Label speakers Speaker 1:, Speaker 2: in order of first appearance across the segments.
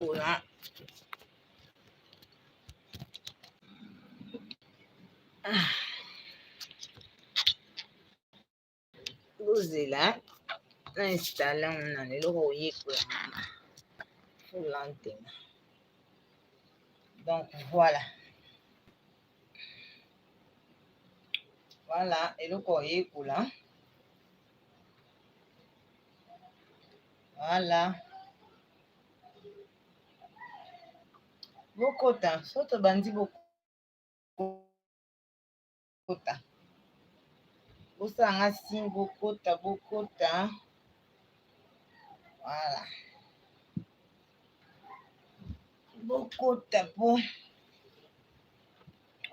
Speaker 1: Voilà. Bozela na installe na leloko oyekola mama fulantema. Donc voilà. Voilà, eloko oyekola. Voilà. Bokota, soto bandi bokota. Bosanga si bokota. Voilà. Bokota po.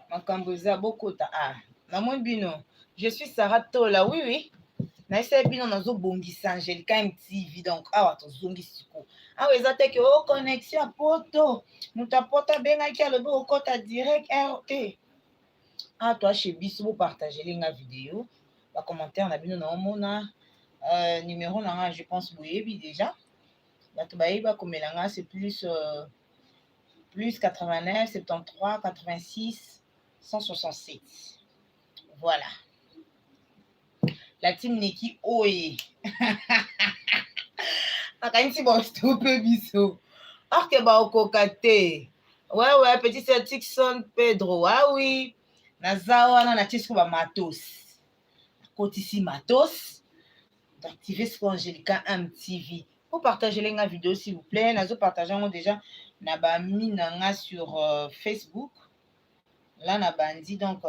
Speaker 1: Makambo eza bokota. Ah, namoni bino. Je suis Sarah Tola. Oui. Na ese bino nazobongisa Angelica MTV. Donc awa tozongisi siko. Awa eza te ke o connexion ya poto. Muta poto bengaki alobi okota direct RT. Ah, toi chez biso bo partager linga vidéo. Ba commentaire na bino na omona numéro na je pense boyebi déjà. Bato bayeba komelanga c'est plus 89 73 86 167. Voilà. La team Neki Oye. Akanisi bon stopé biso. Or que ba okokate. Ouais, petit Celticson Pedro. Ah oui. Nazawa na tisco ba matos. Kotisi matos. D'activer ce Angelica MTV. Vous partagez les vidéos s'il vous plaît. Nazo partageons déjà na ba minanga sur Facebook. Là na bandi donc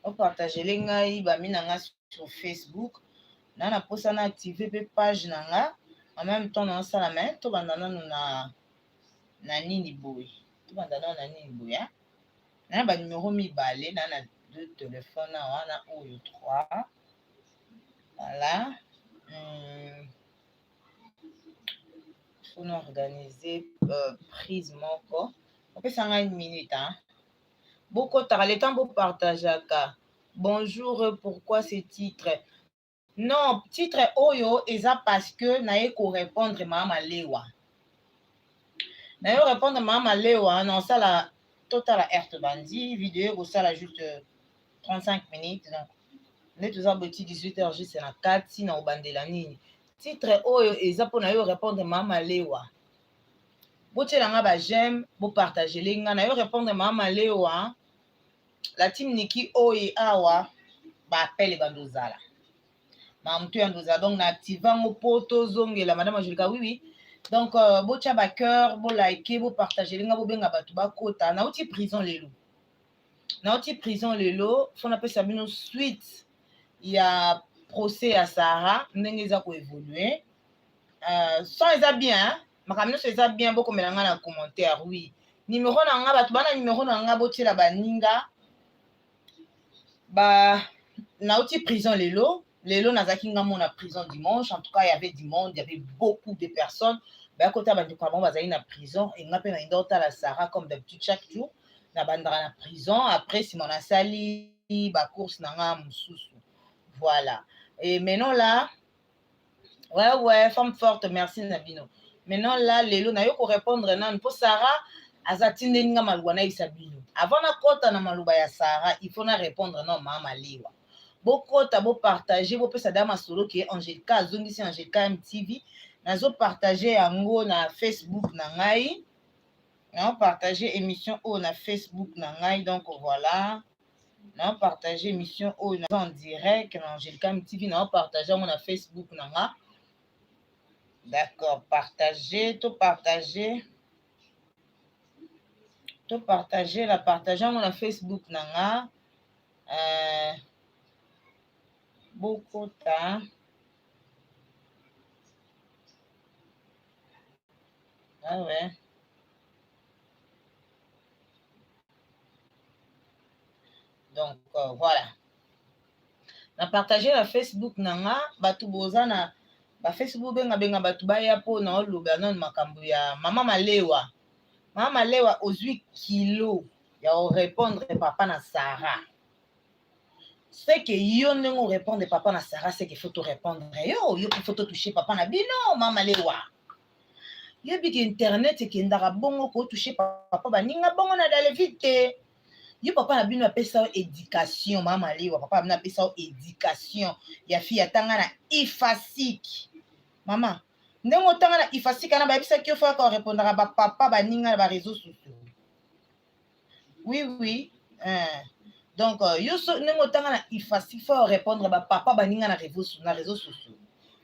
Speaker 1: vous partagez les ba minanga sur Facebook. Là na posa na activer pe page nanga. En même temps na sala main to bandana na nini boy. To bandana na nini boy. Na ba numéro mibale na deux téléphones na wana oyo 3. Voilà. Faut nous organiser prise moko. On peut s'en une minute. Hein? Beaucoup tard, le temps pour partager. Bonjour, pourquoi ce titre? Non, titre Oyo, et ça parce que nae ko répondre Mama Lewa. Nae répondre Mama Lewa, non, ça la total Earth Bandi, vidéo, ça la juste 35 minutes. Donc, net aux aboutis 18h juste na 4 si na obandela nini. Titre Oyo, et ça pour nae répondre Mama Lewa. Botelanga ba j'aime, bo partager linga na yo répondre Mama Lewa. La team Neki Oye awa ba appelle bandozala. Mamtu yandoza donc na activant mo poto zongela madame Angelica oui. Donc bo tia ba cœur, bo liker, bo partager linga bo benga batu ba kota na uti prison lelo. Na uti prison lelo, fona pe sabino suite ya procès à Sarah ndenge za ko évoluer. Sans eza bien, hein? Makamino eza bien beaucoup melanga na commentaire oui. Numéro na nga batu bana numéro na nga botiela baninga ba nauti prison lelo nazaki nga mona prison dimanche. En tout cas il y avait du monde, il y avait beaucoup de personnes ba kota ba ndiko ba bazali na prison et nga pe na ndota la Sarah comme d'habitude chaque jour na bandara na prison après si mon asali ba course na nga mususu. Voilà. Et maintenant là ouais femme forte merci Nabino. Maintenant là lelo na yo ko répondre nan pour Sarah azatinde ninga maluba na isabino. Avant na kota na maluba ya Sarah, il faut na répondre non Mama Lewa. Bokota bo partager bo pesa dama solo ki Angelica azongisi Angelica MTV. Nazo partager yango na Facebook na ngai. Na partager émission o na Facebook na ngai donc voilà. Na partager émission o na en direct na Angelica MTV na partager mo na Facebook na nga. D'accord, partager, tout partager. Tout partager, la partageant mon Facebook nanga. Beaucoup de temps. Ah ouais. Donc voilà. Na partager la Facebook nanga, batu boza na ba Facebook benga batu baya po na oluga non makambo ya Mama Lewa. Mama Lewa ozwi kilo ya répondre papa na Sarah. C'est que yo nengo répondre papa na Sarah, c'est qu'il faut te répondre. Yo faut te toucher papa na bino Mama Lewa. yebi ki internet ekendaka bongo ko toucher papa baninga bongo na dale vite. Yo papa na bino apesa éducation mama liwa papa na bino apesa éducation ya fille atanga na ifasiki. Mama, ndenge otanga na ifasiki na bayebisaki yo fa ko répondre ba papa baninga na ba réseaux sociaux. Oui oui. Donc yo so ndenge otanga na ifasiki fa répondre ba papa baninga na réseaux sociaux.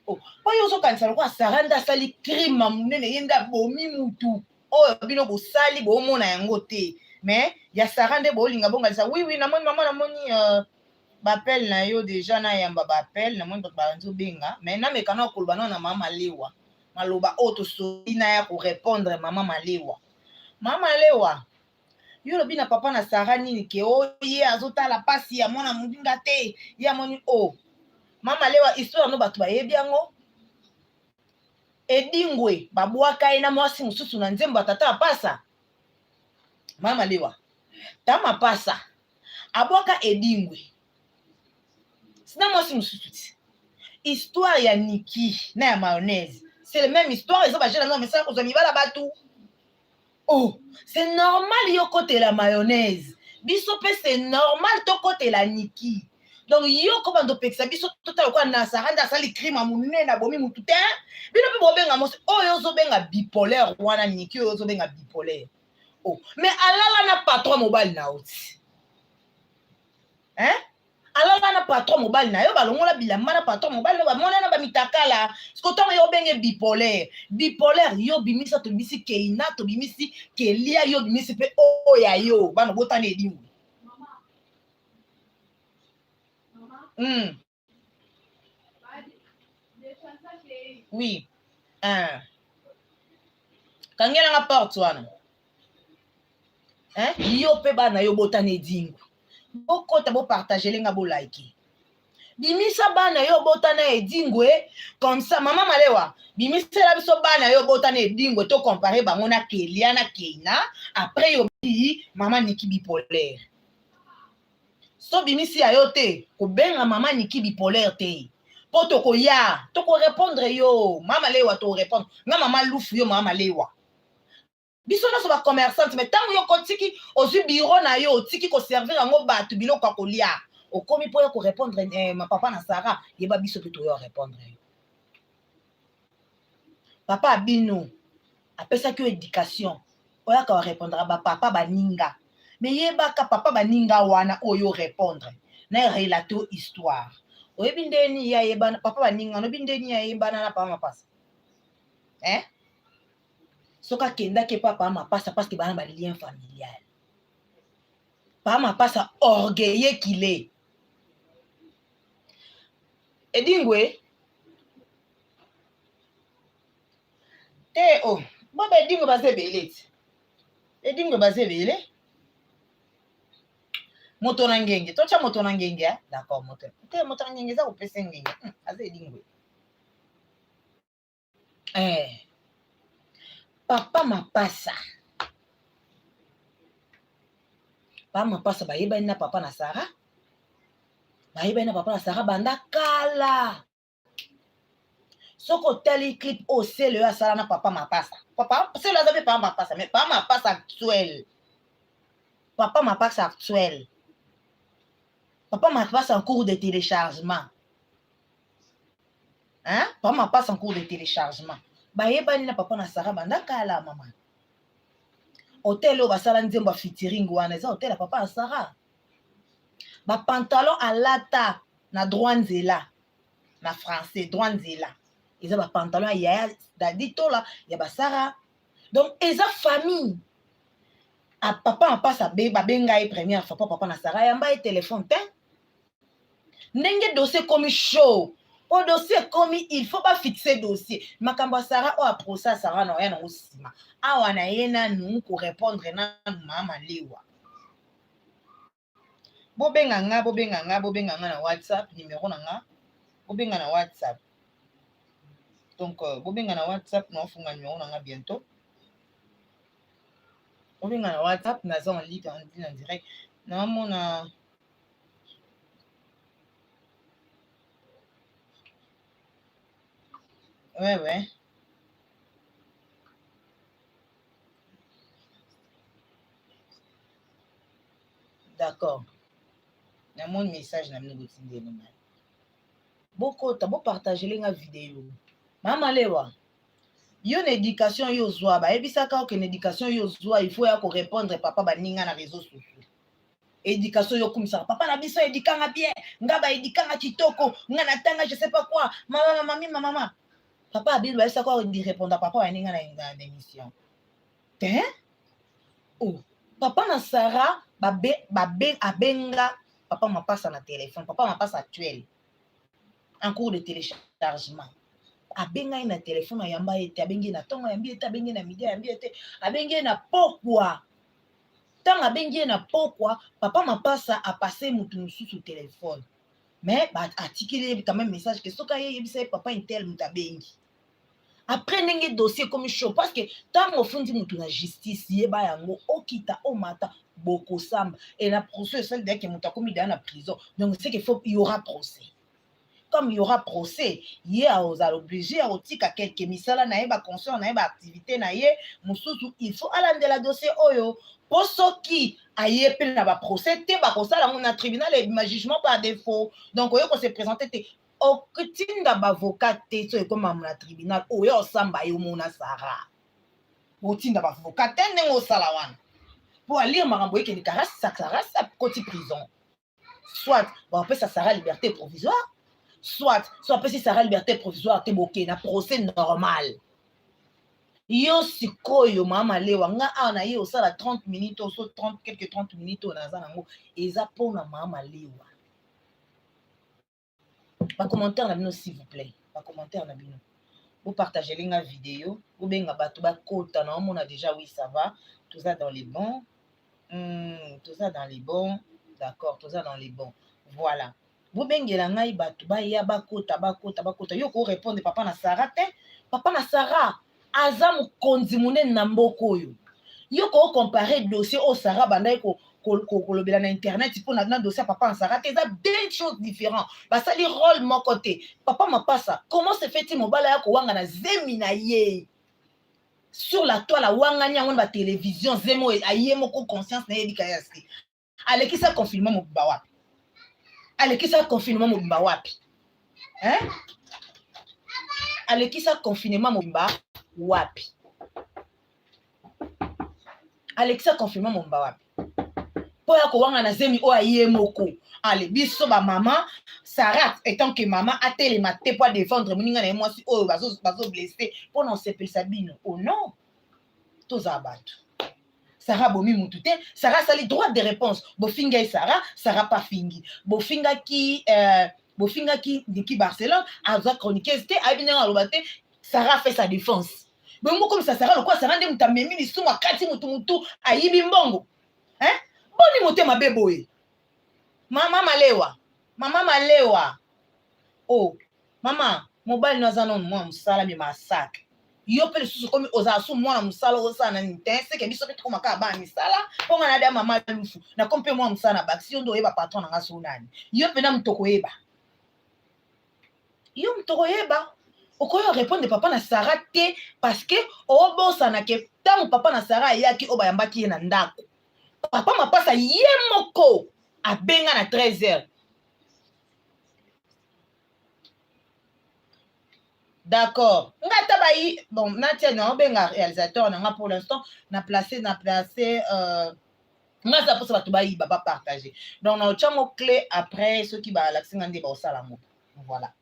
Speaker 1: Oh, po yo so kanisa lokwa saranda sali crime munene yenda bomi mutu. Oh, bino bosali bo mona yango te. Mais ya sarande bo linga bonga ça. Oui oui, namoni maman namoni bapel na yo déjà na yamba bapel namoni ba nzo benga. Mais na mekana koloba na mama lewa. Maloba auto so ina ya ko répondre mama malewa. Mama lewa. Yo lobi na papa na Sara nini ke o ye azotala pasi ya mwana mundinga te. Ya moni oh. Mama lewa histoire no batu bayebi yango. Edingwe babwaka ye na mwasi mosusu na nzembo atata apasa. Mama lewa. Tama pasa. Abwaka edingwe. Sina mwasi mosusu ti. Histoire ya Niki na ya mayonnaise. C'est la même histoire. Ils ont bâché la même histoire. Ils ont mis la batou. Oh, c'est normal yo côté la mayonnaise. Biso pe c'est normal to côté la Niki. Donc yo ko bando pekisa biso total kwa na saranda sali crime amunene na bomi mutu te. Bino pe bobenga mose oh yo zo benga bipolaire wana Niki yo zo benga bipolaire. Oh, mais alala na patron mobile na oti. Hein? Alala na patron mobile na yo balongola bilamba na patron mobile na ba mona na ba mitakala. Skoto yo benge bipolaire. Bipolaire yo bimisa to bimisi keina to bimisi kelia yo bimisi pe oh ya yo bana botane edimu. Oui. Kangela nga porte wana. Yo pe bana yo botane dingu. Bokota bo partager lenga bo like. Bimisa bana yo botane edingwe comme ça maman malewa. Bimisa la biso bana yo botane edingwe to comparer bango na Kelia na Keina après yo bi maman Niki bipolaire. So bimisi ayo te ko benga maman Niki bipolaire te. Poto ko ya to ko répondre yo mama lewa to répondre nga maman lufu yo mama lewa. Biso na so ba commerçante mais tant yo kotiki ozu bureau na yo otiki ko servir ngo batu biloko kolia okomi po yo ko répondre ma papa na Sara yeba biso pe to yo répondre papa bino apesa ki éducation oya ka répondre ba papa baninga mais yeba ka papa baninga wana oyo répondre na relato histoire oyebi ndeni ya yeba papa baninga no bindeni ya yeba na papa mapasa soka kenda ke papa mapasa parce que bana ba lien familial papa mapasa orgueilleux qu'il est edingwe te oh baba edingwe bazebele ti edingwe bazebele moto na ngenge tocha moto na ngenge d'accord moto na ngenge za kopesa ngenge aza edingwe papa mapasa bayebani na papa na Sara bayebani na papa na Sara banda kala soko tali clip au sele ya sala na papa mapasa papa sele azabe papa mapasa mais papa mapasa actuel papa mapasa en cours de téléchargement papa mapasa en cours de téléchargement bayebani na papa na Sara banda kala mama hotel oyo basala nzembo ya featuring wana eza hotel ya papa ya Sara bapantalon alata na droit nzela na français droit nzela eza bapantalon ya yaya dadi tola ya basara donc eza famille a papa mapasa babenga ye première fois papa na Sara yamba ye téléphone te ndenge dossier komi show o dossier komi il faut pas fixer dossier makambo Sara o aprosa Sara na oya na osima awa na ye nanu ko répondre na mama lewa bobenga nga na WhatsApp numéro na nga bobenga na WhatsApp donc bobenga na WhatsApp na ofunga numéro na nga bientôt bobenga na WhatsApp naza en ligne en direct na mona ouais D'accord. Na mon message na mino botindeli ngai. Bokota bo partager lenga vidéo. Mama lewa. Yo na éducation yo zwa ba ebisaka que na éducation yo zwa il faut ya ko répondre papa baninga na réseaux sociaux. Éducation yo kumisaka papa na biso édikanga bien, nga ba édikanga kitoko, nga natanga je sais pas quoi. Mama. Papa abil ba esaka di répondre papa baninga na émission. Hein? Oh, papa na Sarah abenga papa mapasa na téléphone, papa mapasa actuel. En cours de téléchargement. Abenga na téléphone ayamba ete abengi na tongo yambi ete abengi na midi yambi ete abengi na pokwa. Tant abengi na pokwa, papa mapasa a passé mutu mususu téléphone. Mais atikile quand même message que soka yebisa papa intel mutu abengi. Après nenge dossier comme chaud parce que tant ofundi mutu na justice yeba yango okita omata boko samba et la procès celle dès que mutu akomi dans la prison. Donc c'est qu'il faut il y aura procès. Comme il y aura procès, il y a obligé à otika quelques misala na yeba conscience na yeba activité na ye mususu il faut alande la dossier oyo poso qui aye pe na ba procès te ba kosala na tribunal et jugement par défaut. Donc oyo ko se présenter te okitinda ba avocat te so comme na tribunal oyo osamba yo mona Sarah. Otinda ba avocat te ndengo sala wana. Pour lire marambo yeke ni karasa sa koti prison. Soit on peut ça Sarah liberté provisoire. Soit peut si Sarah liberté provisoire te boké na procès normal. Yo sikoyo mama lewa nga ana ye osala 30 minutes ou 30 minutes na za nango eza pona mama lewa. Ba commentaire na bino s'il vous plaît. Ba commentaire na bino. Vous partagez la vidéo, vous benga bato ba kota na on a déjà oui ça va, tout ça dans les bons. Tout ça dans les bons. D'accord, tout ça dans les bons. Voilà. Vous bengela ngai bato ba ya bakota yo ko répondre papa na Sarah te papa na Sarah aza mokonzi munene na mboko oyo yo ko comparer dossier au Sarah bandai ko lobela na internet pour na dossier papa na Sarah te ça deux choses différentes ba sali rôle mon côté papa mapasa comment se fait-il mobala ya ko wanga na zemi na ye sur la toile wanga nya ngona ba télévision zemo ayemo ko conscience na yebika yasi alekisa confinement mo bawa alekisa confinement mobimba wapi hein alekisa confinement mobimba wapi alekisa confinement mobimba wapi po ya ko wanga na zemi o aye moko ale biso ba maman Sarah étant que maman a télématé pour défendre moninga na moi si o bazo blessé pour non sepel sabino oh non tous abattu Sarah bomi mutute Sarah sali droit de réponse bofinga Sarah pas fingi bofinga ki Niki Barcelone aza chroniqueur c'était abina alobate Sarah fait sa défense bongo comme ça Sarah le quoi Sarah ndem tamemi ni suma kati mutu ayibi mbongo hein boni mote mabeboye mama malewa oh mama mobile no azana mo musala mi massacre yo pe lisusu komi oza su mwana musala osana nitense ke biso pe ko maka ba misala ponga na da mama lufu na kompe mwa musala na baksi ndo yeba patron na ngaso nani yo pe na mtoko yeba okoyo répondre papa na Sarah te parce que obosa na ke tangu papa na Sarah yaki obayambaki ye na ndako papa mapasa ye moko abenga na 13h. D'accord. Ngata bayi bon natia na benga réalisateur na pour l'instant na placé ngata pour ça bato bayi baba partager. Donc na chamo clé après ceux qui ba l'accent ndé ba osala mo. Voilà.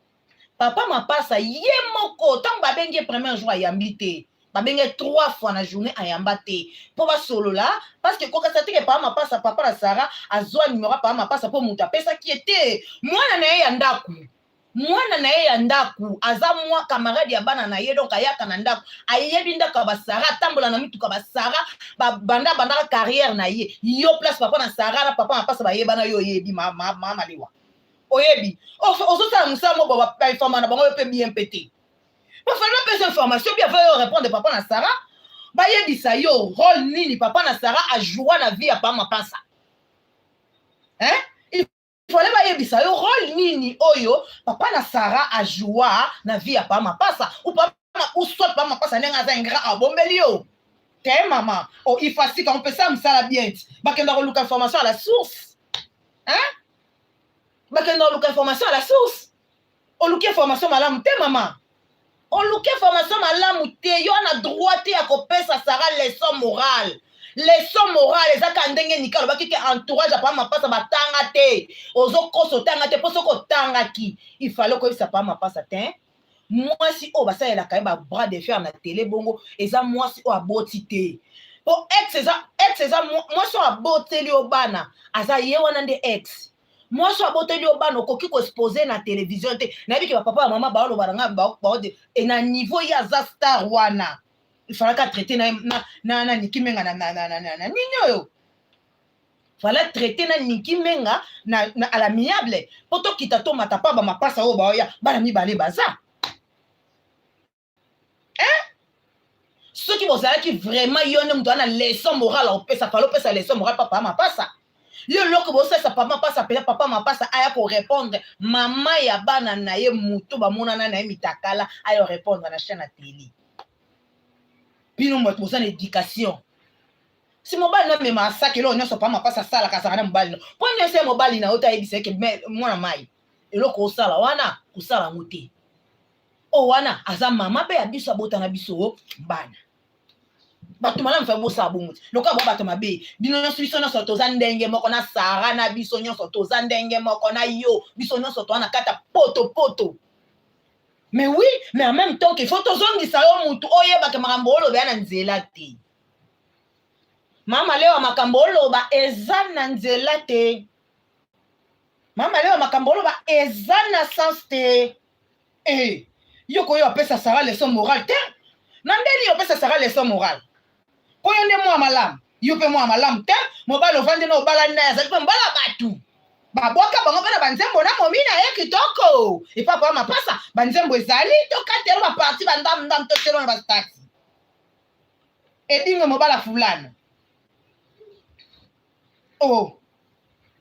Speaker 1: Papa mapasa ye moko tant ba bengi premier jour ayambi te. Ba bengi 3 fois na journée ayamba te. Pour ba solo là parce que koka ça te que papa mapasa papa la Sarah azwa numéro papa mapasa pour muta pesa qui était mwana na ye ya ndaku. Mwana na ye ya ndaku aza mwa camarade ya bana na ye donc ayaka na ndaku ayebi ndaka ba Sarah tambola na mituka ba Sarah banda carrière na ye yo place papa na Sarah na papa mapasa ba yeba na yo yebi mama lewa oyebi ozotala musala mo ba informa na bango yo pe bien pété ba fana pesa information bien va répondre papa na Sarah ba yebisa yo rôle nini papa na Sarah a joué na vie ya papa mapasa hein il fallait ba yebisa yo rôle nini oyo papa na Sarah a joué na vie ya papa mapasa ou soit papa mapasa nenga za ingra abombeli yo T'es maman. Oh, il faut si quand on peut ça, me ça la bien. Bakenda look information à la source. Hein? Bakenda look information à la source. On look information malam t'es maman. On look information malam t'es yo na droit à copier ça sera leçon morale. Leçon morale ezaka ndenge nikalo baki ke entourage pa mapasa batanga te. Ozo koso tanga te poso ko tanga ki. Il fallait que ça pas mapasa te. Moi si o basa ela ka ba bras de fer na télé bongo eza moi si o aboti te. Po ex eza moi so aboteli obana aza ye wana nde ex. Moi so aboteli obana okoki ko exposer na télévision te. Na biki ba papa mama ba lo baranga ba de et na niveau ya za star wana. Il fallait qu'à traiter na Niki Menga na ninyo. Fallait traiter na Niki Menga na à l'amiable. Poto kitato matapa ba mapasa o ba ya ba mi balé baza. Ceux qui vont savoir qui vraiment yon me donne leçon morale au pesa fallait pesa leçon morale papa mapasa. Le loko bo ça papa mapasa papa mapasa aya ko répondre maman ya bana na ye muto ba mona na na mitakala ayo répondre na chaîne à télé. Bino mo to sana éducation. Si mobile na me masaka lo nyoso pa mapasa sala kasaka na mobile no. Pone se mobile na ota ebisa ke mwana mai. Eloko osala wana kusala muti. O wana aza mama pe ya biso abota na biso bana. Bato malamu fa bosa bongo. Loka bo bato mabe. Bino nyoso biso nyoso toza ndenge moko na Sara na biso nyoso toza ndenge moko na yo. Biso nyoso to na kata poto. Mais oui, mais en même temps qu'il faut tozongisa yo mutu oyeba ke makambo oloba na nzela te. Mama leo makambo oloba eza na nzela te. Mama leo makambo oloba eza na sens te. Eh, yo ko yo apesa Sara leçon morale te. Na ndeli yo apesa Sara leçon morale. Ko yo nde mwa malamu, yo pe mwa malamu te. Mobalo vande na obala na ya zaki pe mbala batu. Baboka bango pe na banzembo na momina ye kitoko. E papa mapasa banzembo ezali to katelo ba parti bandam to telo na bastati. E dingo mobala fulana. Oh.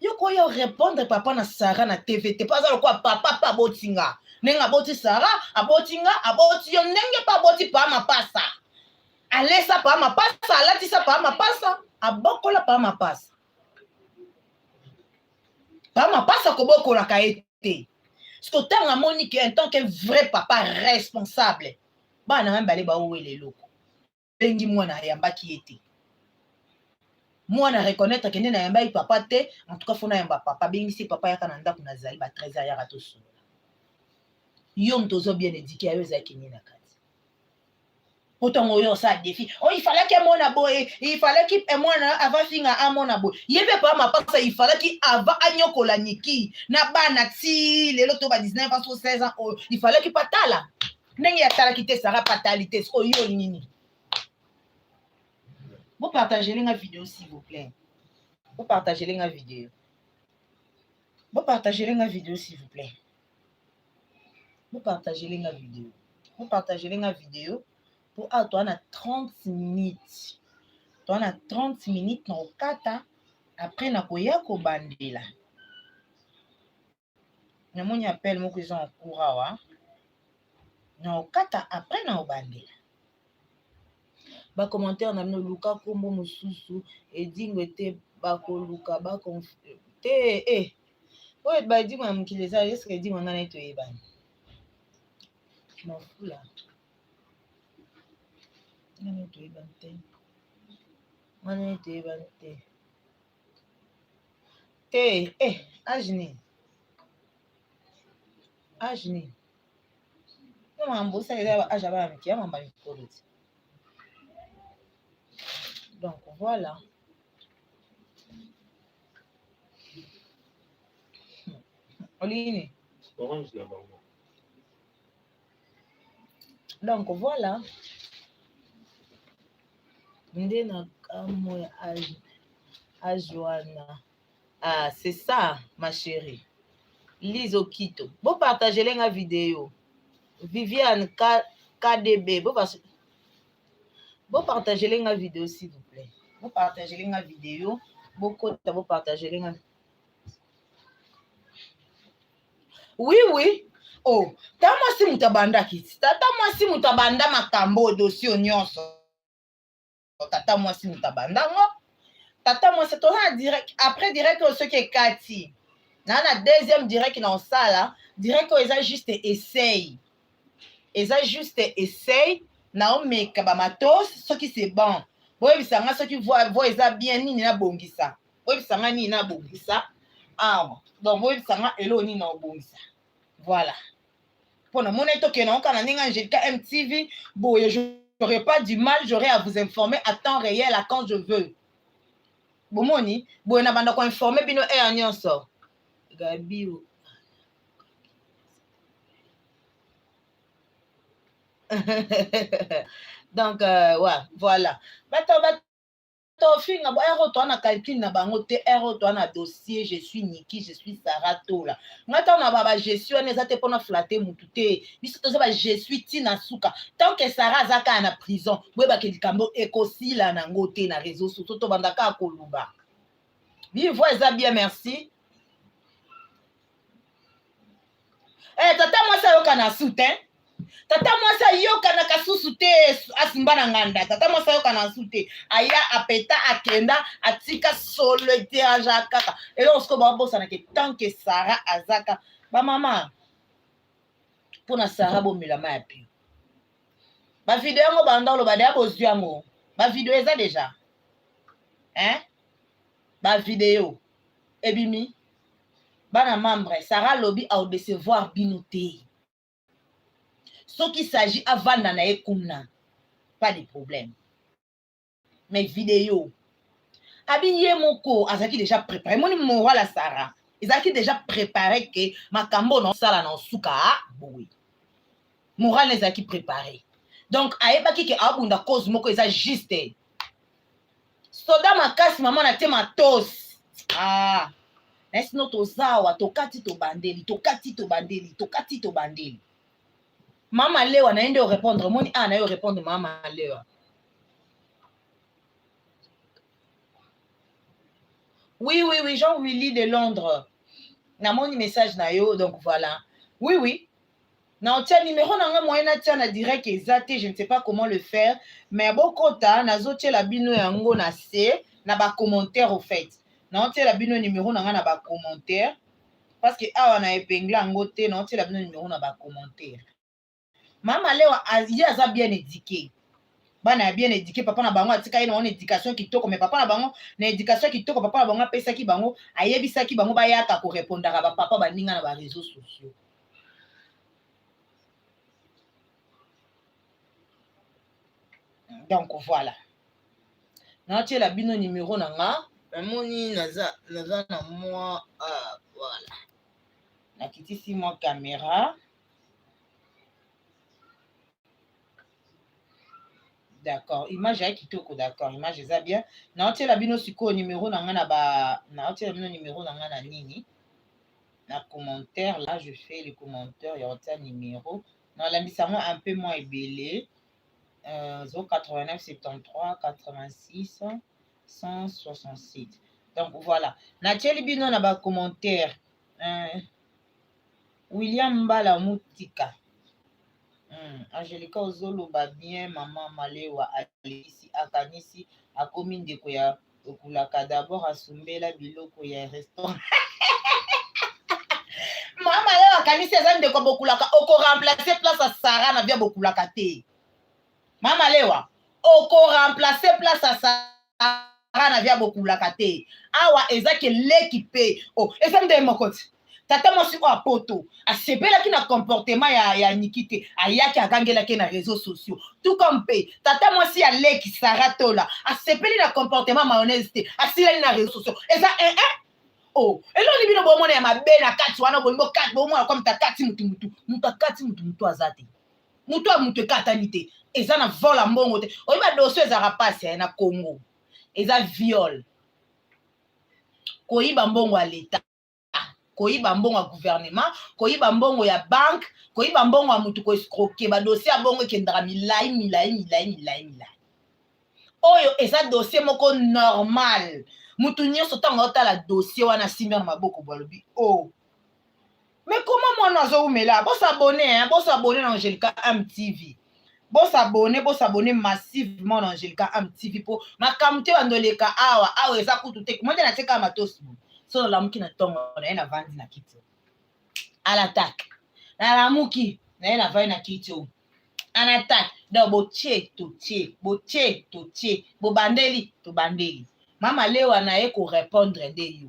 Speaker 1: Yo ko yo répondre papa na Sara na TVT. Pas alors quoi papa pa botinga. Nenga boti Sara, abotinga, aboti yo nenge pa boti pa mapasa. Alesa pa mapasa, alatisa pa mapasa, abokola pa mapasa. Pa mapasa koboko la kaete. Parce que tanga Monique en tant que vrai papa responsable. Ba na même balé ba ouele loko. Bengi mwana yamba ki ete. Mwana reconnaître que na yamba papa te, en tout cas fona yamba papa bengi si papa yaka na ndako na zali ba 13 ans yaka to so. Yom tozo bien éduqué ayo za ki na kati. Autant on ça défi. Oh, il fallait que mon aboye, il fallait qu'il moi avant finga à mon aboye. Yebe pas ma papa, il fallait qu'il avant anyoko la niki. Na bana ti le loto ba 19 ans 16 ans. Il fallait qu'il patala. Nengi ya tala kite sera fatalité. Oh yo nini. Vous partagez la vidéo s'il vous plaît. Vous partagez la vidéo. Vous partagez la vidéo s'il vous plaît. Vous partagez la vidéo. Vous partagez la vidéo. Pour toi, on a 30 minutes. Toi, on a 30 minutes dans le kata. Après, on a koya ko bandela. Nous on appelle moi que ils ont en cours dans le kata après on bandela. Ba commentaire na no luka kombo mususu et dingwete ba ko luka ba konf te ouais ba di moi mukileza est-ce que di moi ngana to yebani. Je m'en fous là. Ngana to yebani. Ngana to yebani. Te ajni. Ajni. Non mambo ça eza ajaba mkia mamba mikoloti. Donc voilà. Oline. Donc voilà. Ndena kamo Ajoana. Ah, c'est ça, ma chérie. Lise Okito. Vous partagez la vidéo. Viviane KDB. Vous partagez la vidéo, s'il vous plaît. Vous partagez la vidéo. Vous partagez la. Oui. Oh, tama si mutabanda kiti. Tama si mutabanda makambo dossier nyonso. tata mwasi mutabandango tata mwasi toza direct après direct ce qui est kati na deuxième direct na osala direct eza juste essaye na omeka bamatos soki c'est bon boyebisanga soki vo eza bien nini nabongisa boyebisanga nini nabongisa awa donc boyebisanga elo nini na obongisa voilà mpona mona tokende okana ndenge Angelica MTV boye j'aurais pas du mal j'aurais à vous informer à temps réel à quand je veux bomoni boye na banda ko informer bino e nyonso Gabio donc ouais voilà bato finga bo ero to na calcul na bango te ero to na dossier je suis Niki je suis Sarah Tola ngata na baba gestion eza te pona flatter mutu te biso to ba je suis Tina Suka tant que Sarah zaka na prison boye ba ke likambo ekosila na ngote na réseaux sociaux to bandaka koluba bi voix eza bien merci tata moi ça yoka na soutien tata mwasa yoka na kasusu te asimba na nganda tata mwasa yoka na sute aya apeta akenda atika solo etiaja kaka elo siko babosana ke tant que Sarah azaka ba mama pona Sarah bomela ma yapi ba video ngo banda lo bada bozwi yango ba video eza déjà ba video ebimi bana membre Sarah lobby a décevoir binoté. Ce qui s'agit avant na ekuna pas de problème mais vidéo abiye moko azaki déjà préparé moni moral la Sarah ezaki déjà préparé que makambo na sala na suka boui moral les aki préparé donc ayebaki ke abunda cause moko eza juste soda makasi maman na te matos nesi no tozawa tokati to bandeli Mama Lewa naende o répondre moni na yo répondre Mama Lewa. Oui Jean-Willy de Londres. Na moni message na yo donc voilà. Oui. Na otia numéro na nga moyen na tia na direct exact, je ne sais pas comment le faire mais bokota nazo tia la bino yango na C na ba commentaire au fait. Na otia la bino numéro na nga na ba commentaire parce que awa na épingle yango te na otia la bino numéro na ba commentaire. Mama Lewa il a bien éduqué. Bana bien éduqué papa na bango atika ina on éducation kitoko mais papa na bango na éducation kitoko papa na bango pesa ki bango ayebisa ki bango bayaka ko répondre ba papa baninga na ba réseaux sociaux. Donc voilà. Na tie la bino numéro na nga moni naza na moi voilà. Na kitisi moi caméra. D'accord, image ya kitoko d'accord, image eza bien. Na otiela bino siko numéro na nga na otiela bino numéro na nga na nini? Na commentaire là, je fais les commentaires, ya otia numéro. Na lambisa ngo un peu moins ebele. 089 73 86 167. Donc voilà. Na tieli bino na ba commentaire. William Mbala Mutika. Angelica ozoloba bien mama Malewa alisi akanisi akomi ndeko ya okulaka d'abord asumbela biloko ya restaurant. Mama Malewa akanisi eza ndeko bokulaka oko remplacer place à Sarah na via bokulaka te. Mama Malewa oko remplacer place à Sarah na via bokulaka te. Awa ezake l'équipe eza ndé mokoti. Tata mwasi o apoto asepelaki na comportement ya Nikite ayaki akangelaki na réseaux sociaux tout comme pe tata mwasi ya leki Sarah Tola asepeli na comportement mayonnaise te asilali na réseaux sociaux eza eloni bino bomona ya mabe na kati wana bolingo kati bomona comme ta kati mutu azate mutu ekatani te eza na vola mbongo te oyiba dossier ezaka pasi na Congo eza viol koyiba mbongo ya l'État koyiba mbongo ya gouvernement koyiba mbongo ya banque koyiba mbongo ya mutu ko escroquer ba dossier ya bongo ekendaka milai oyo eza dossier moko normal mutu nyonso ntango otala dossier wana simba na maboko balobi mais comment mwana azowumela bosabone na Angelica MTV s'abonner massivement dans Angelica Am TV pour ma kamte wandoleka awa eza kutu te moi na teka matos so la muki na tongo na vandi na kiti à l'attaque na la muki na vandi na kiti en attaque donc botie bobandeli to bandeli mama lewa na ye ko répondre de yo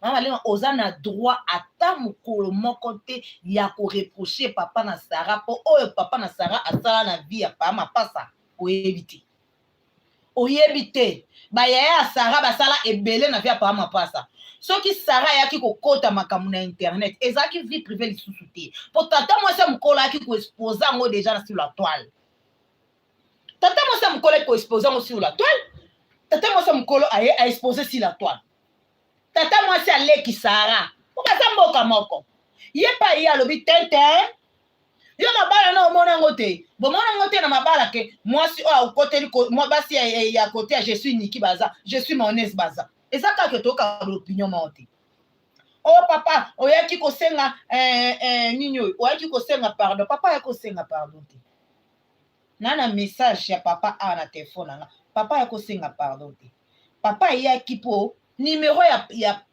Speaker 1: mama lewa oza na droit ata mokolo moko te ya ko reprocher papa na Sarah po oyo papa na Sarah asala na vie ya pama pasa oyebi te bayaya ya Sarah basala ebele na vie ya pama pasa soki Sarah ayaki kokota makambo na internet ezalaki vie privée lisusu te po tata mwasi mokolo ayaki koexpose yango déjà sur la toile tata mwasi mokolo ayaki koexpose yango sur la toile tata mwasi mokolo aexpose sur la toile tata mwasi aleki Sarah po baza mboka moko ye pa ye alobi tete yo mabala na omona yango te bomona yango te na mabala ke mwasi oyo akoteli basi ya kote ya je suis Niki baza je suis Monese baza eza kaka toyoka l'opinion moko te oh papa oyaki kosenga nini oyo oyaki kosenga pardon papa ayaki kosenga pardon te nana message ya papa awa na telefone nanga papa ayaki kosenga pardon te papa ayaki po numéro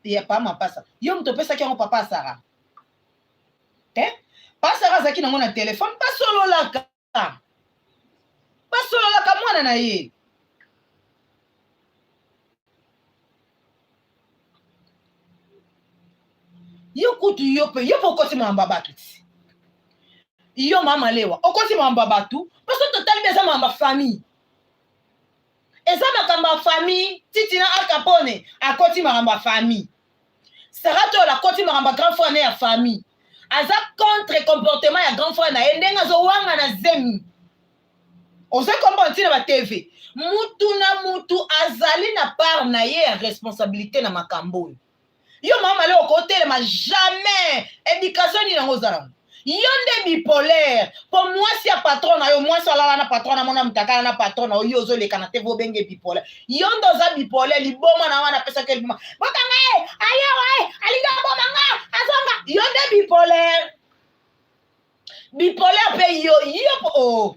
Speaker 1: ya pama pasa yo moto opesaki yango papa Sarah te papa Sarah azalaki nango na telefone basololaka mwana na ye yo kutu yo pe okosi makambo ya bato ti yo mama lewa okosi makambo ya bato paso totali mpe eza makambo ya famille eza makambo ya famille titi na Al Capone akoti makambo ya famille Sarah toyo akoti makambo ya grand frère na ya famille aza contre comportement ya grand frère na ye ndenge azowanga na zemi ozo comprendre ntina ba TV mutu na mutu azali na part na ye ya responsabilité na makambo oyo yo mama leo kotelema jamais éducation ni nango zala yo nde bipolaire po mwasi ya patron na yo mwasi alala na patron na mona mtakala na patron na yo ozoleka na te vo benge bipolaire yo ndo za bipolaire liboma na wana pesa ke liboma botanga ayo alinga boma nga azonga yo nde bipolaire pe yo po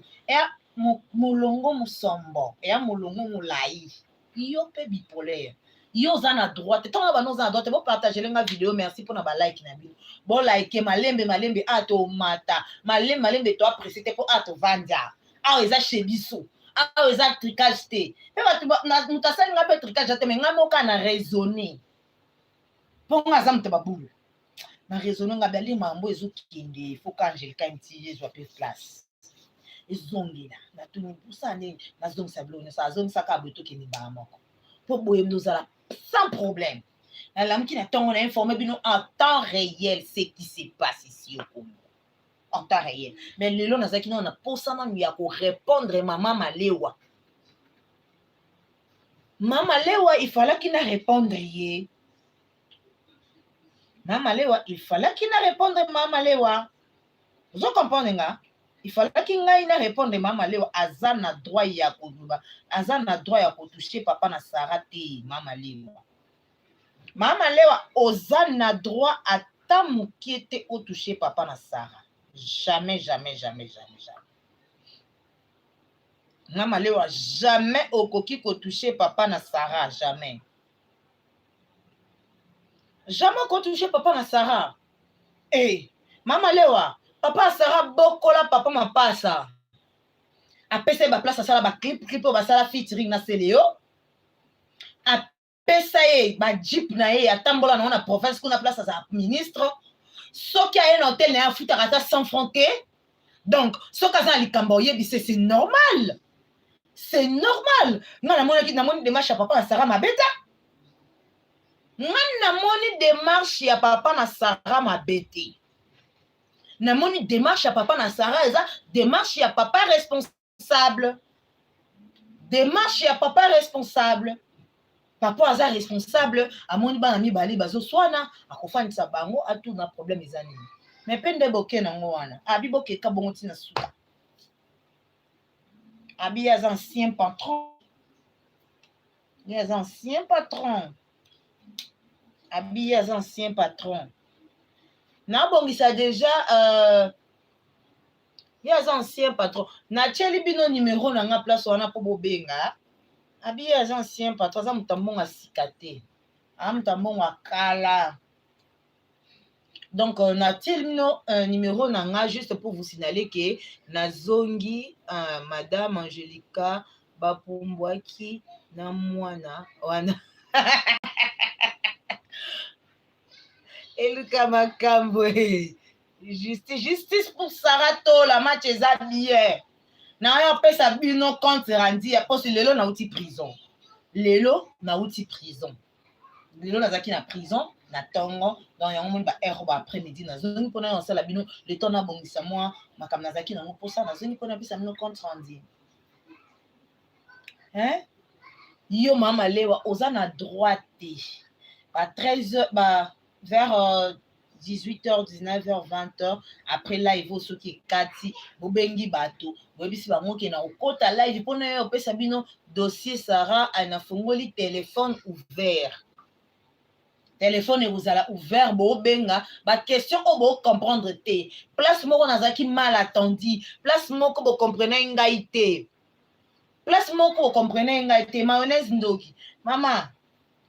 Speaker 1: mulongo musombo ya mulongo mulai yo pe bipolaire yo za na droite tant ba no za na droite bo partager lenga vidéo merci pour na ba like na bino bo like malembe ato mata malembe to apprécier te po ato vanja awo eza chez biso awo eza tricage te pe batu na mutasali nga pe tricage te mais nga moka na raisonner po nga za mte babulu na raisonner nga bali mambo ezokende faut que Angelica mti ezwa pe place ezongela na tuni pusane na zongisa blone sa zongisa ka boto keni ba moko po boye ndozala sans problème. La lame qui n'a pas informé en temps réel ce qui se passe ici au Congo. En temps réel. Mais le long, on a pour ça, on a pour répondre maman Malewa. Maman Lewa, il fallait qu'il ait répondu. Maman Lewa, il fallait qu'il ait répondu Maman Lewa. Vous comprenez, nga? Il fallait qu'il ait répondu Maman Lewa. Azana droit ya koduba. Azana droit ya toucher papa na sarate Maman Lewa. Maman Lewa, oza na droit ata mukie te o toucher papa na Sarah. Jamais. Maman Lewa, jamais okoki ko toucher papa na Sarah, jamais. Jamais ko toucher papa na Sarah. Eh, Maman Lewa, papa Sarah bokola papa ma pasa. Apese ba place sala ba clip ba sala featuring na Seleo. Pesa ye ba jeep na ye atambola na province kuna place à ministre soki aye na hotel na futa kata sans frontier donc soki aza likambo yebi c'est normal nga namoni démarche ya papa na Sarah mabeta nga namoni démarche ya papa na Sarah mabete namoni démarche ya papa na Sarah eza démarche ya papa responsable papa aza responsable amoni bana mibali bazo swana akofandisa bango atuna problème ezani mais pende boke nango wana abi boke ka bongo tina suka abi az ancien patron abi az ancien patron na bongisa déjà Il y a un ancien patron. Natcheli bino numéro na nga place wana po bobenga. Abi ya un ancien patron, ça mutambo nga sikate. Mutambo nga kala. Donc, natcheli bino numéro na nga juste pour vous signaler que nazongi Madame Angelica Bapumbwaki na mwana wana. Eluka makambo. Justice pour Sarah Tola, match eza bien. Na yo pesa bino compte randi parce que lelo na uti prison. Lelo na uti prison. Lelo nazaki na prison na tongo dans yango moni ba heure ba après-midi na zoni pona na sala bino le temps na bongisa moi makam nazaki na posa na zoni pona pesa bino compte randi. Hein? Yo mama lewa oza na droite. Ba 13h vers 18h, 19h, 20h, après live au soki kati, bobengi bato, bobisi bango ke na okota live pona yo pesa bino dossier Sarah ana fongoli téléphone ouvert. Téléphone vous allez ouvert bobenga, ba question o bo comprendre te. Place moko nazaki mal attendu, place moko bo comprenez ngai te. Place moko comprenez ngai te, mayonnaise ndoki. Mama,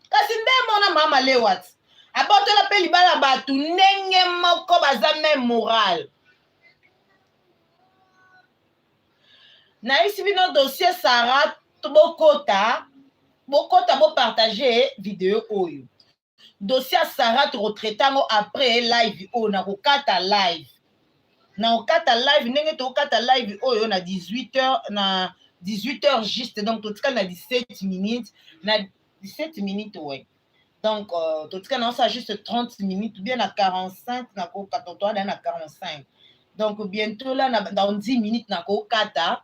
Speaker 1: kasi nde mona mama lewat. Abotola pe libala batu ndenge moko baza même moral. Na isi bino dossier Sarah bokota bo partager vidéo oyo. Dossier Sarah to retraitango après live o na kokata live. Na kokata live ndenge to kokata live oyo na 18h na 18h juste donc totika na 17 minutes na 17 minutes ouais. Donc, tout cas, non, ça juste 30 minutes, bien à 45, na 45. Donc, bientôt là, dans 10 minutes, na kata,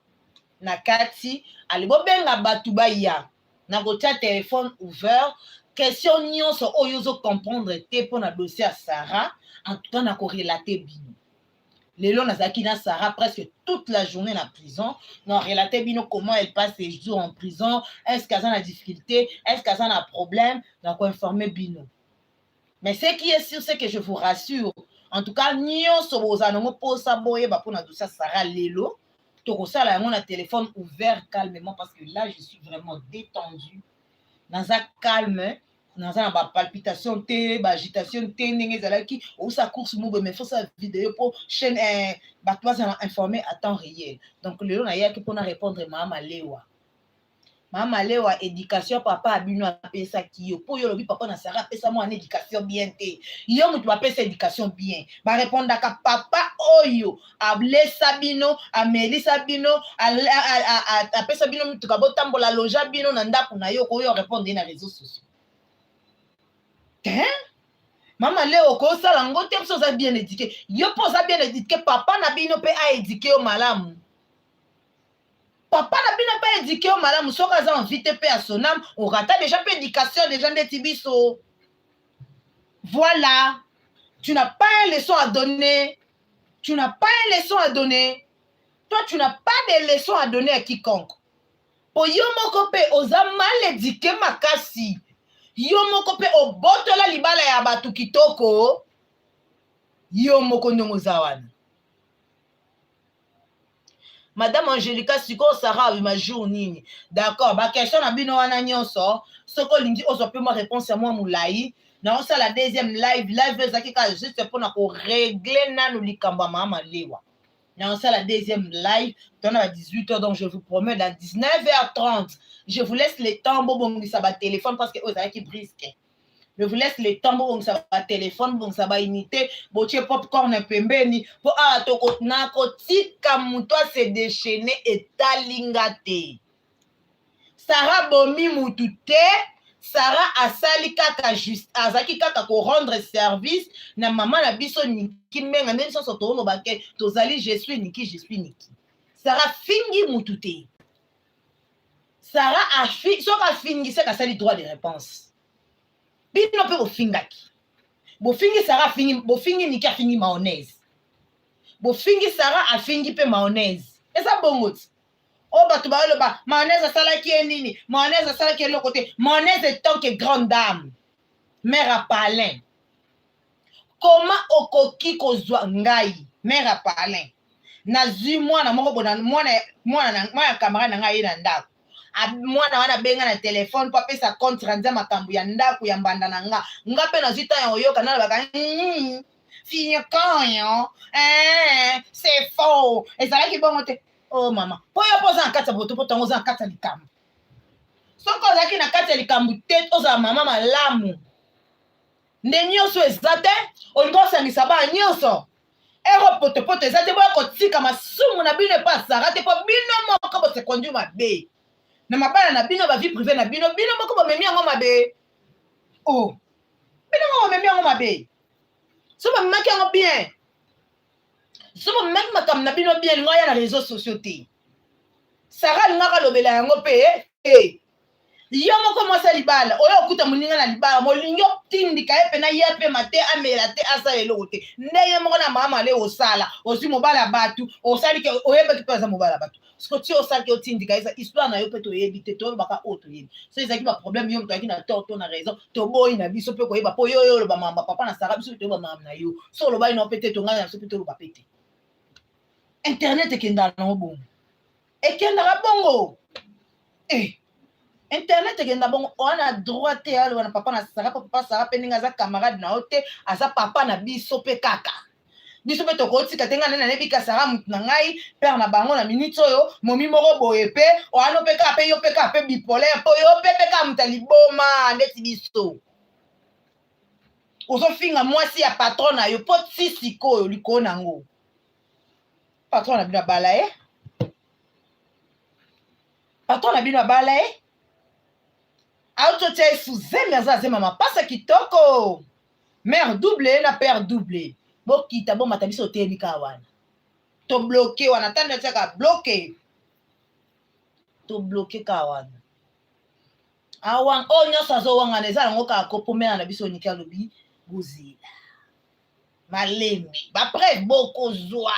Speaker 1: na kati, allez, bon, ben, la batouba ya, na kotia téléphone ouvert, question nyonso, oyozo comprendre, te pour na dossier à Sarah, en tout cas, na korelater bino. Lelo nazaki na Sarah presque toute la journée en prison. Non, relater bino comment elle passe ses jours en prison. Est-ce qu'elle a des difficultés? Est-ce qu'elle a un problème? Donc, informer bino. Mais ce qui est sûr, c'est que je vous rassure. En tout cas, nyon soboza no po sa boye ba pour na dossier Sarah lelo. To ça là mon téléphone ouvert calmement parce que là je suis vraiment détendue. Dans un calme. Dans un palpitation té, agitation té, n'engezalaki ou sa course mouve mais faut sa vidéo pour chaîne batwa ça informer à temps réel. Donc le na yaki pour na répondre mama lewa. Mama lewa éducation papa abino apesa ki yo po yo lobi papa na Sarah pesa moi en éducation bien té. Yo mutu apesa éducation bien. Ba répondre ka papa oyo able sabino ameli sabino a pesa bino mutu ka botambola loja bino na ndaku na yo ko yo répondre na réseaux sociaux. Hein? Maman Léo, ça lango te so ça bien éduqué. Yo posa bien éduqué papa na bino pe a éduqué au malamu. Papa na bino pe éduqué au malamu so ka za envie te pe à son âme, on rata déjà pe éducation des gens de Tibiso. Voilà. Tu n'as pas une leçon à donner. Tu n'as pas une leçon à donner. Toi tu n'as pas de leçon à donner à quiconque. Po yo moko pe oza mal éduqué makasi. Yo moko pe obotola libala ya batu kitoko. Yo moko ndongo zawana. Madame Angelica siko Sarah ma jour nini. D'accord, ba question na bino wana nyonso. Soko lingi ozo pe moi réponse à moi moulai. Na ça la deuxième live ezaki ka juste pour na ko régler nanu likamba mama lewa. Na ça la deuxième live, on a 18h donc je vous promets dans 19h30. Je vous laisse le temps bon ça va téléphone parce que vous avez qui brisque. Je vous laisse le temps bon ça va téléphone bon ça va unité bon tu popcorn pembeni pour toko na kotika muto se déchaîner et talingate. Sarah bomi mutute Sarah asali kaka juste azaki kaka ko rendre service na maman na biso niki menga ndeni so to no bake tozali je suis niki. Sarah fingi mutute. Sarah a fingi c'est kasali droit de réponse. Bino pe bofingaki. Bofingi Sarah fingi bofingi niki a fingi mayonnaise. Bofingi Sarah a fingi pe mayonnaise. Eza bongoti. Oh, bah, tu vas le bas. Mayonnaise à salaki et nini. Mayonnaise à salaki et l'autre côté. Mayonnaise est tant que grande dame. Mère à Palin. Comment okoki kozwa ngai? Mère à Palin. nazwi mwana moko bona mwana camarade na ngai ye na ndako mwana wana benga na telefone mpo apesa compte rendu makambo ya ndako ya mbanda na nga nga mpe nazwi ntan ya koyoka nalobaka finyokoyo c'est faux ezalaki bongo te oh mama mpo yo mpo oza na kati ya boto mpo ntango oza na kati ya likambo soki ozalaki na kati ya likambo te ozala mama malamu nde nyonso eza te olingi osangisa bana nyonso ero potopoto eza te boya kotika masumu na bino epa asara te mpo bino moko bosekondu mabe na mabala na bino bavie prive na bino moko bomemi yango mabe o bino moko bomemi yango mabe so bamemaki yango bien so bomemaki makambo na bino bien lingo aya na réseau sociaux te sara alingaka alobela yango mpe yo moko mwasi libala oyo okuta moninga na libala molingi otindika ye pena ye pema te amela te asala eloko te ndenge moko na mama le osala ozwi mobala bato osaliki oyebaki mpe aza mobala bato siko ti osalaki otindika eza histoire na yo mpe toyebi te toyebaka oyo toyebi so ezalaki baproblème yo moto ayaki na tort to na raison toboyi na biso mpe koyeba mpo yo oyo oloba mamba papa na sara biso mpe toyeba mama na yo so olobaki na yo mpe te tongai na biso mpe toloba pe te internet ekendaka nango bongo ekendaka bongo internet ekenda bongo wana droit te aloba na papa na sara papa sara mpe ndenge aza camarade na yo te aza papa na biso mpe kaka biso mpe tokotika te ngai nde nayebika sara mutu na ngai pere na bango na minute oyo momi moko boye mpe wana mpe kaka mpe yo mpe kaka mpe bipolaire mpo yo mpe kaka mutu aliboma ndeti biso ozofinga mwasi ya patron na yo mpo ti sikoyo likolo nango patron na bino abala ye patron na bino abala ye autotia esuzemi aza azema mapasa kitoko mare double na père double bokita bomata biso oteyebi kaka wana tobloke wana tande tiaka bloke tobloke kaka wana awan oyo nyonso azowangana eza nango kaka kopomela na biso oniki alobi bozela malembe bapreve bokozwa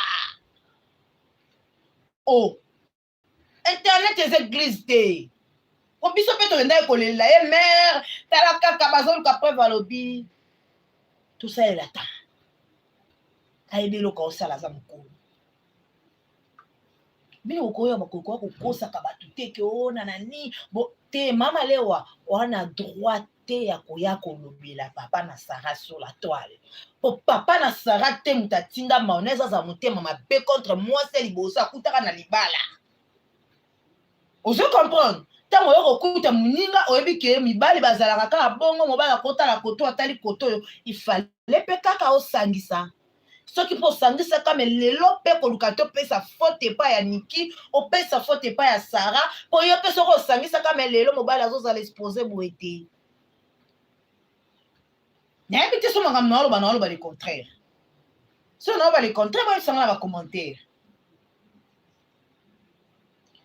Speaker 1: o internet eza église te po biso mpe tokendaki kolelela ye mare tala kaka bazoluka preuve alobi tosalela ta ayebi eloko osala aza mokolo bino kokoya bakokoya kokosaka bato te ke ona nani te mama lewa wana droit te ya koya kolobela papa na sara sur la toile po papa na sara te moto atinda mayonnaise aza motema mabe contre mwasi liboso akutaka na libala ozo comprendre ntango oyo kokuta moninga oyebi ke mibali bazalaka kaka bongo mobali akotala koto atali koto oyo ifale mpe kaka osangisa soki mpo osangisa kame lelo mpe koluka te opesa faute epai ya niki opesa faute epai ya sara mpo yo mpe soki osangisa kame lelo mobali azozala expose boye te nayebi te so makambo naoloba le contraire so naoloba le contraire boyebisanga na bacommentaire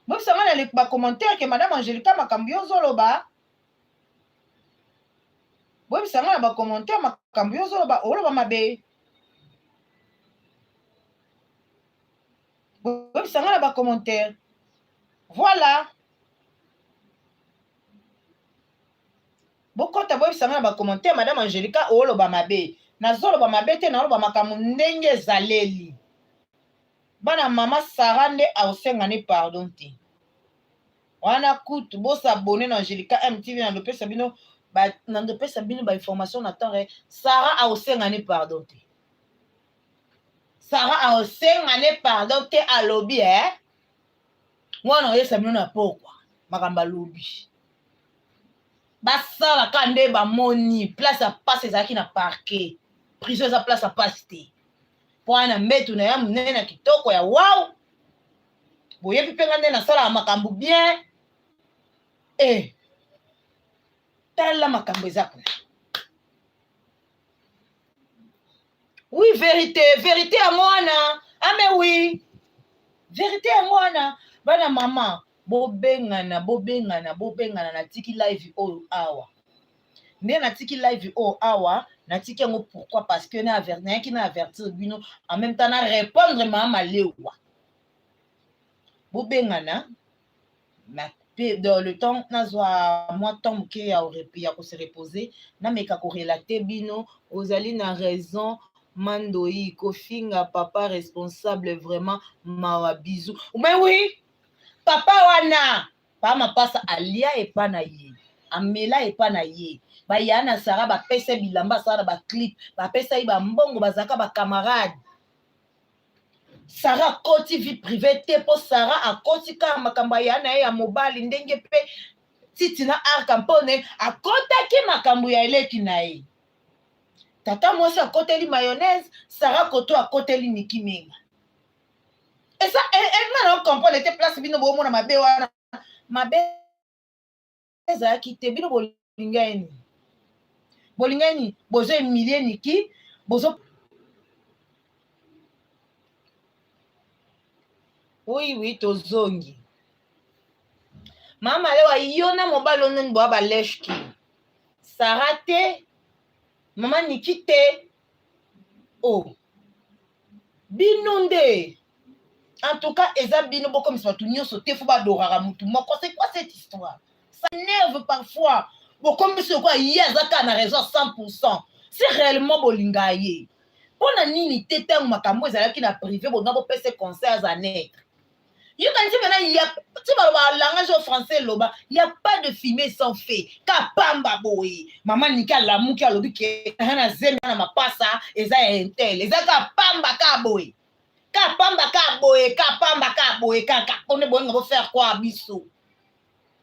Speaker 1: boyebisanga na bacommentaire ke madame Angelica makambo yo ozoloba boyebisanga na bacommentaire makambo yo ozoloba oloba mabe boyebisanga na bacommentaire voilà bokota boyebisanga na bacommentaire madame Angelica oloba mabe nazoloba mabe te naoloba makambo ndenge ezaleli bana mama sara nde aosengani pardon te wana kutu bosabone na Angelica MTV nandopesa bino bainformation na temps sara aosengani pardon te sara aosengani pardon te alobi mwana oyesa bino na pokwa makambo alobi basalaka nde bamoni place ya pasi ezalaki na parquet prison eza place ya pasi te mpo wana mbetu na ya monene na kitoko ya waw boyebi mpenga nde nasalaka makambo bien tala makambo eza kuna oui vérité yango wana ame oui vérité yango wana bana mama bobengana natiki live oyo awa nde natiki live oyo awa natiki yango pourquoi parce que nayaki na avertir bino en même temps na répondre mama lewa bobengana dans le temps nazwa mwa temps moke ya kose reposer nameka korelate bino ozali na raison Mandoi, Kofinga, papa responsable, vraiment, mawa bisou. Mais oui, papa wana, pa ma pasa alia et pas na ye, amela et pas na ye. Ba yana Sara ba pesa bilamba Sara ba clip, ba pesa iba mbongo bazaka ba camarade. Sara koti vie privée te po Sara akoti ka makamba yana ya mobali ndenge pe titina arka mpone akotaki makambo ya eleki na ye. Tata mwasi akoteli mayonnaise, Sara koto akoteli Niki Menga. Et ça, elle m'a compris, était place bino bo mona mabe wana. Mabe za kite bino bolingani. Bolingani, bozo emilie Niki, bozo. Oui, tozongi. Mama lewa yona mobalo nene bo ba leshki. Sara te, mama Niki te. Oh. Binonde. En tout cas, eza bino boko misatu nyoso te fo ba dorara mutu moko. C'est quoi cette histoire? Ça nerve parfois. Boko miso quoi yazaka na raison 100%. C'est réellement bolinga ye. Pona nini te tangu makambo ezalaki na privé bonga bo pese conseils à net. You can see maintenant il y a tu vas le langage au français loba, il y a pas de fumée sans feu. Ka pamba boy. Maman nika la muki alobi ke na zemi na mapasa eza intel. Eza ka pamba ka boy. Ka pamba ka boy, ka pamba ka boy, ka on est bon on va faire quoi biso.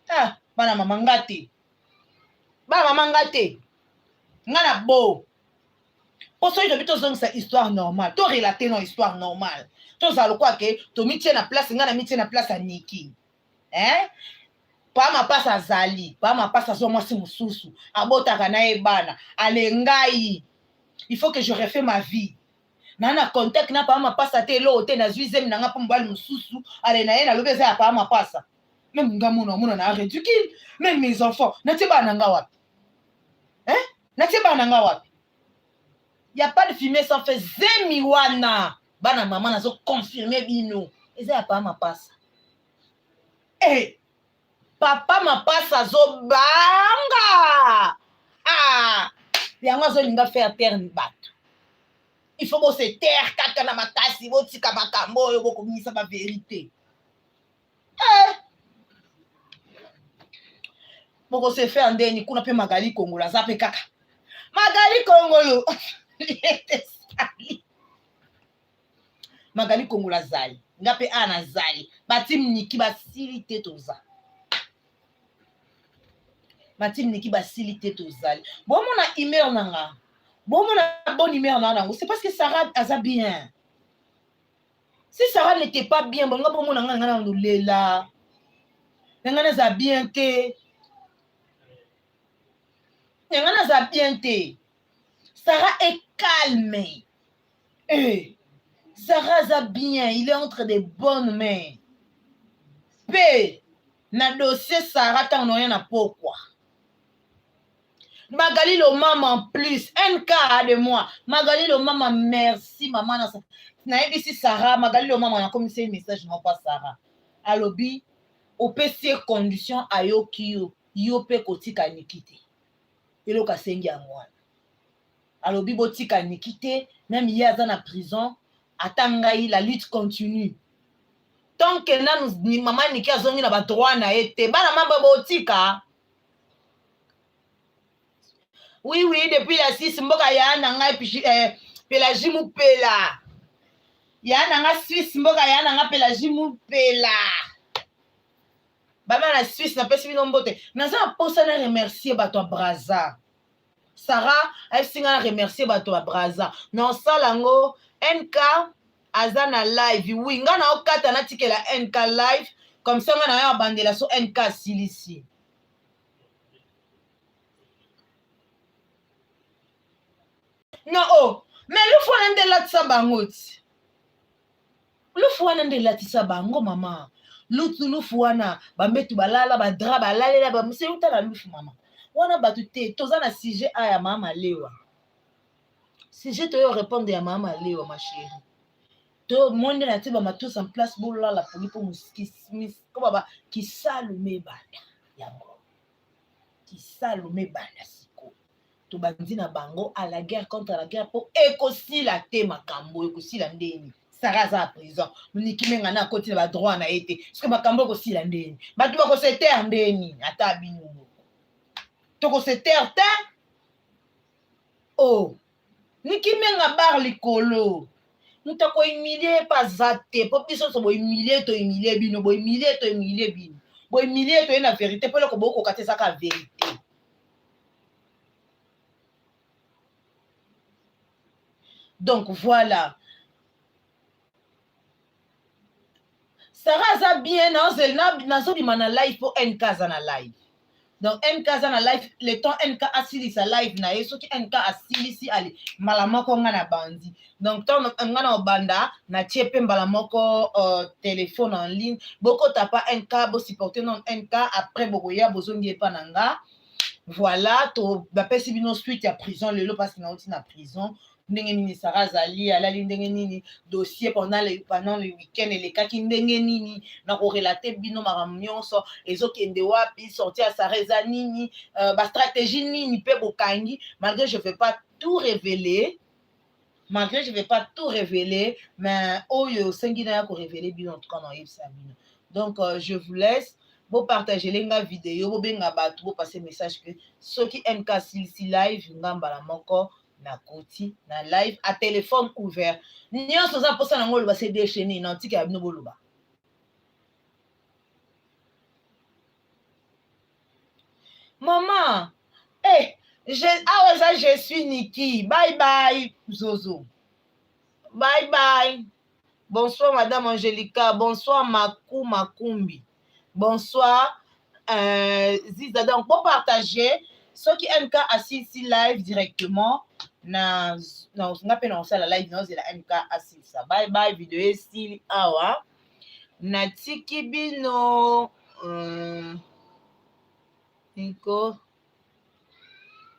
Speaker 1: Ah, bana mama ngate. Bana mama ngate. Ngana bo. Pour ça je bito zong sa histoire normale. To relater non histoire normale. To za lo kwa ke to mitie na place ngana mitie na place a Niki. Hein? Pa ma passe azali, pa ma passe azo mwasi mususu. Abotaka na e bana, alengai. Il faut que je refais ma vie. Nana contact na pa ma passe te lo te na zuizem na nga pa mbali mususu, ale na ye na lobe za pa ma passe. Même nga mona na ridicule, même mes enfants, na te bana nga wapi? Hein? Na te bana nga wapi? Il y a pas de fumée sans feu. Zemi wana. Bana maman nazo confirmer bino. Eza pa ma passe. Eh, papa ma passe zo banga. Ah, yango zo linga faire terre ni bato. Il faut se taire kaka na makasi bo tika makambo yo boko misa ba vérité. Eh. Boko se fait ndeni kuna pe Magali Kongola zape kaka. Magali Kongolo. Magali Kongola zali. Ngape ana zali. Batim Niki basili te toza. Batim Niki basili te tozali. Bon mon a email nanga. Bon mon a bon email nanga. C'est parce que Sarah a bien. Si Sarah n'était pas bien, bon mon nanga ngana lela. Ngana za bien te. Ngana za bien te. Sarah est calme. Eh. Sarah a bien, il est entre de bonnes mains. P. Na dossier Sarah t'en rien à pourquoi. Magali le maman en plus, NK de moi. Magali le maman, merci maman. Na ici Sarah, Magali le maman a comme un message non pas Sarah. Alobi, au PC condition ayo kiyo, yo pe kotika nikite. Elo kasengi ya mwana. Alobi botika nikite, même hier dans la prison. Atangai, la lutte continue. Tant que ni maman Niki azongi na ba droit na ete, bana mamba botika. Oui, depuis la 6 mboka ya nanga Pélagie Moupela. Ya nanga Suisse mboka ya nanga Pélagie Moupela. Baba na Suisse na pesi bino mbote. Naza posa na remercier bato a Braza. Sarah a singa na remercier bato a Braza. Non salango NK azana live. Oui, nga na okata na tikela NK live comme ça nga na ya bandela so NK silisi. Non, oh, mais le fou nande latisa bango ti. Le fou nande latisa bango mama. Le fou wana bametu balala ba dra balalela ba mse uta na lufu mama. Wana batu te toza na sujet aya mama lewa. Sujet to yo répondre ya mama lewa ma chérie. To monde na tiba matos en place bola la pour muskis ko baba ki salume bana yango. Ki salume bana siko. tobandi na bango à la guerre contre la guerre po ekosila te makambo ekosila ndeni Sarah aza à prison moniki menga na akoti na badroit na ye te soki makambo ekosila ndeni bato bakose terre ndeni ata bino tokose terre te o niki menga bar likolo moto akohumilie pa aza te mpo biso nyonso bohumilie tohumilie bino bohumilie tohumilie bino bohumilie toye na vérité mpo eloko bokoka te ezaka vérité. Donc voilà. Sarah aza bien nazobima na live mpo NK aza na live. Donc NK aza na live le temps NK asilisa live na ye soki NK asilisi ali mbala moko nga na bandi. Donc tant nga na obanda na tie pe mbala moko téléphone en ligne boko tapa NK bo supporter non NK après bokoya bozongi epa na nga. Voilà to bapesi bino suite ya prison lelo parce que na oti na prison. Ndenge nini Sarah azali alali ndenge nini dossier pendant le week-end elekaki ndenge nini na korelate bino makambo nyonso ezokende wapi sorti ya Sarah eza nini bastratégie nini mpe bokangi malgré je vais pas tout révéler mais oyo osengi na ya korévéler bino en tout cas naoyebisa bino donc je vous laisse bopartage lenga video bobenga bato bopase message que soki NK silisi live nga mbala moko na koti na live à téléphone ouvert nyonso oza mposa nango oloba se déchaîné na ntika ya bino boloba maman awa eza je suis Niki bye bye Zozo bye bye bonsoir madame Angelica bonsoir Makumbi bonsoir Ziza donc pour partager ceux qui MK assis live directement na nga pe na osala live na ozela MK assis bye bye vidéo style awa na tiki bino Nico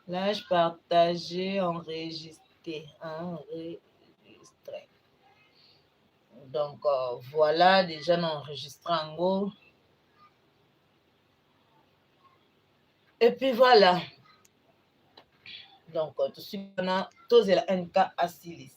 Speaker 1: l'âge partagé enregistré donc voilà déjà enregistré en gros et puis voilà donc tout de suite on a tous la NK assis